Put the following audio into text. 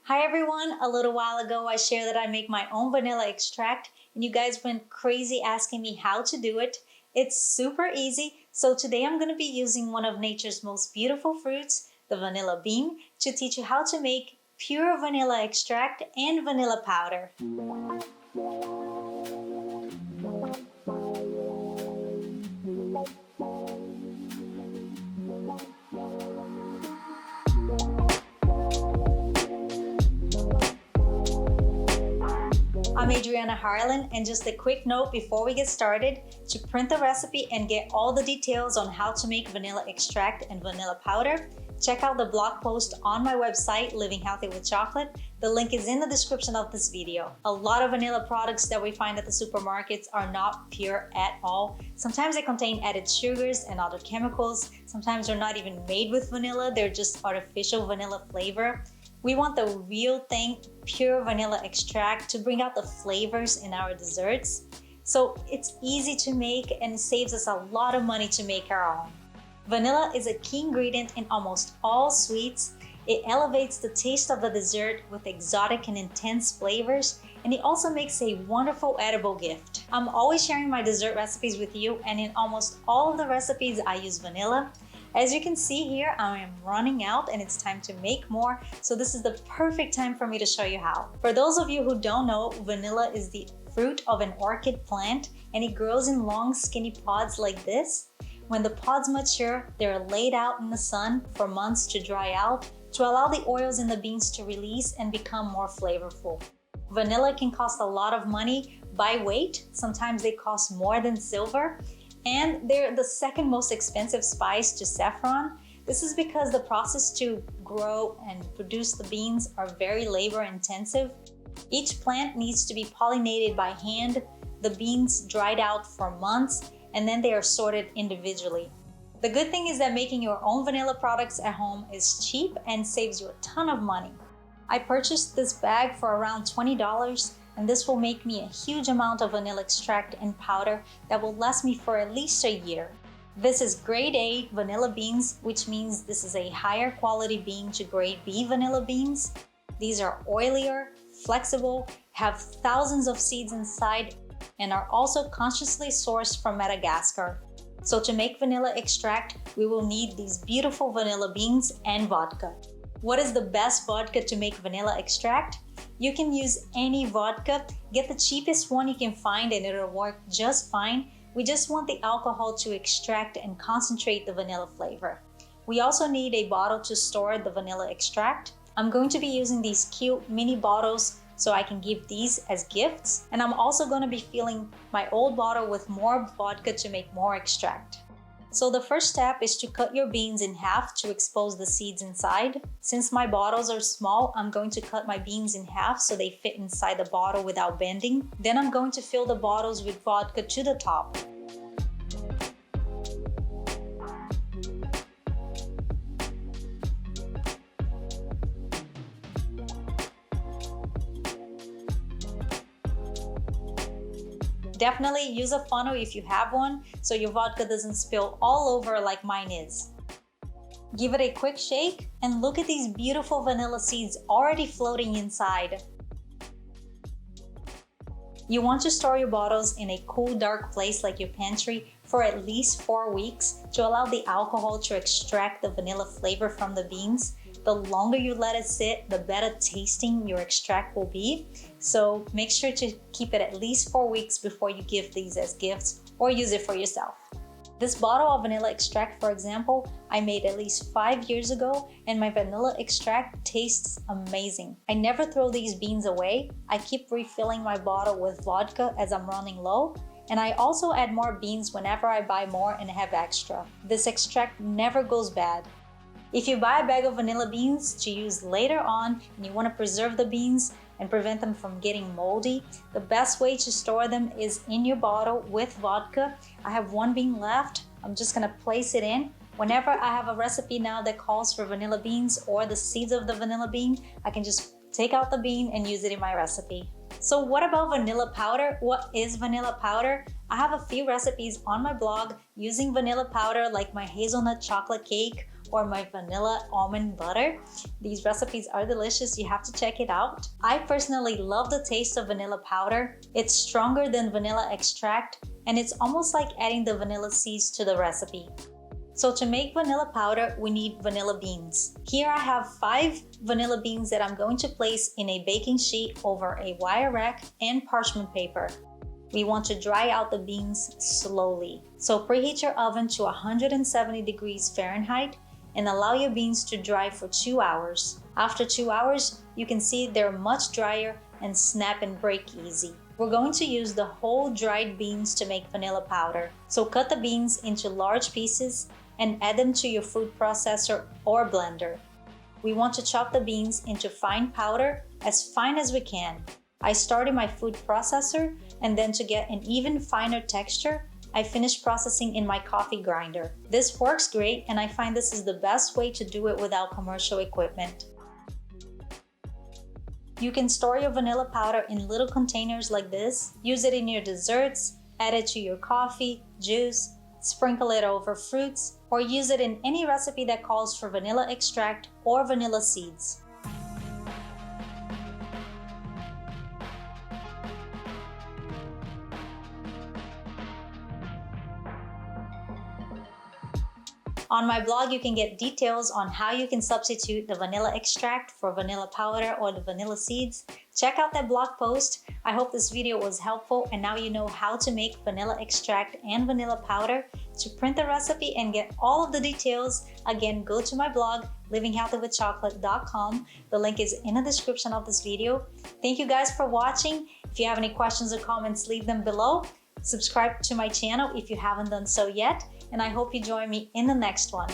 Hi everyone, a little while ago I shared that I make my own vanilla extract and you guys went crazy asking me how to do it. It's super easy, so today I'm going to be using one of nature's most beautiful fruits, the vanilla bean, to teach you how to make pure vanilla extract and vanilla powder. I'm Adriana Harlan, and just a quick note before we get started, to print the recipe and get all the details on how to make vanilla extract and vanilla powder, check out the blog post on my website, Living Healthy with Chocolate. The link is in the description of this video. A lot of vanilla products that we find at the supermarkets are not pure at all. Sometimes they contain added sugars and other chemicals. Sometimes they're not even made with vanilla, they're just artificial vanilla flavor. We want the real thing, pure vanilla extract, to bring out the flavors in our desserts. So it's easy to make and it saves us a lot of money to make our own. Vanilla is a key ingredient in almost all sweets. It elevates the taste of the dessert with exotic and intense flavors, and it also makes a wonderful edible gift. I'm always sharing my dessert recipes with you, and in almost all of the recipes I use vanilla. As you can see here, I am running out and it's time to make more, so this is the perfect time for me to show you how. For those of you who don't know, vanilla is the fruit of an orchid plant and it grows in long skinny pods like this. When the pods mature, they're laid out in the sun for months to dry out to allow the oils in the beans to release and become more flavorful. Vanilla can cost a lot of money by weight. Sometimes they cost more than silver. And they're the second most expensive spice to saffron. This is because the process to grow and produce the beans are very labor intensive. Each plant needs to be pollinated by hand, the beans dried out for months, and then they are sorted individually. The good thing is that making your own vanilla products at home is cheap and saves you a ton of money. I purchased this bag for around $20, and this will make me a huge amount of vanilla extract and powder that will last me for at least a year. This is grade A vanilla beans, which means this is a higher quality bean to grade B vanilla beans. These are oilier, flexible, have thousands of seeds inside, and are also consciously sourced from Madagascar. So to make vanilla extract, we will need these beautiful vanilla beans and vodka. What is the best vodka to make vanilla extract? You can use any vodka. Get the cheapest one you can find and it'll work just fine. We just want the alcohol to extract and concentrate the vanilla flavor. We also need a bottle to store the vanilla extract. I'm going to be using these cute mini bottles so I can give these as gifts. And I'm also going to be filling my old bottle with more vodka to make more extract. So the first step is to cut your beans in half to expose the seeds inside. Since my bottles are small, I'm going to cut my beans in half so they fit inside the bottle without bending. Then I'm going to fill the bottles with vodka to the top. Definitely use a funnel if you have one, so your vodka doesn't spill all over like mine is. Give it a quick shake and look at these beautiful vanilla seeds already floating inside. You want to store your bottles in a cool, dark place like your pantry for at least 4 weeks to allow the alcohol to extract the vanilla flavor from the beans. The longer you let it sit, the better tasting your extract will be. So make sure to keep it at least 4 weeks before you give these as gifts or use it for yourself. This bottle of vanilla extract, for example, I made at least 5 years ago, and my vanilla extract tastes amazing. I never throw these beans away. I keep refilling my bottle with vodka as I'm running low, and I also add more beans whenever I buy more and have extra. This extract never goes bad. If you buy a bag of vanilla beans to use later on and you want to preserve the beans and prevent them from getting moldy, the best way to store them is in your bottle with vodka. I have one bean left. I'm just gonna place it in. Whenever I have a recipe now that calls for vanilla beans or the seeds of the vanilla bean, I can just take out the bean and use it in my recipe. So what about vanilla powder? What is vanilla powder? I have a few recipes on my blog using vanilla powder, like my hazelnut chocolate cake or my vanilla almond butter. These recipes are delicious. You have to check it out. I personally love the taste of vanilla powder. It's stronger than vanilla extract, and it's almost like adding the vanilla seeds to the recipe. So to make vanilla powder, we need vanilla beans. Here I have 5 vanilla beans that I'm going to place in a baking sheet over a wire rack and parchment paper. We want to dry out the beans slowly. So preheat your oven to 170 degrees Fahrenheit and allow your beans to dry for 2 hours. After 2 hours, you can see they're much drier and snap and break easy. We're going to use the whole dried beans to make vanilla powder. So cut the beans into large pieces and add them to your food processor or blender. We want to chop the beans into fine powder, as fine as we can. I started my food processor, and then to get an even finer texture, I finished processing in my coffee grinder. This works great, and I find this is the best way to do it without commercial equipment. You can store your vanilla powder in little containers like this, use it in your desserts, add it to your coffee, juice, sprinkle it over fruits, or use it in any recipe that calls for vanilla extract or vanilla seeds. On my blog, you can get details on how you can substitute the vanilla extract for vanilla powder or the vanilla seeds. Check out that blog post. I hope this video was helpful, and now you know how to make vanilla extract and vanilla powder. To print the recipe and get all of the details, again, go to my blog, livinghealthywithchocolate.com. The link is in the description of this video. Thank you guys for watching. If you have any questions or comments, leave them below. Subscribe to my channel if you haven't done so yet, and I hope you join me in the next one.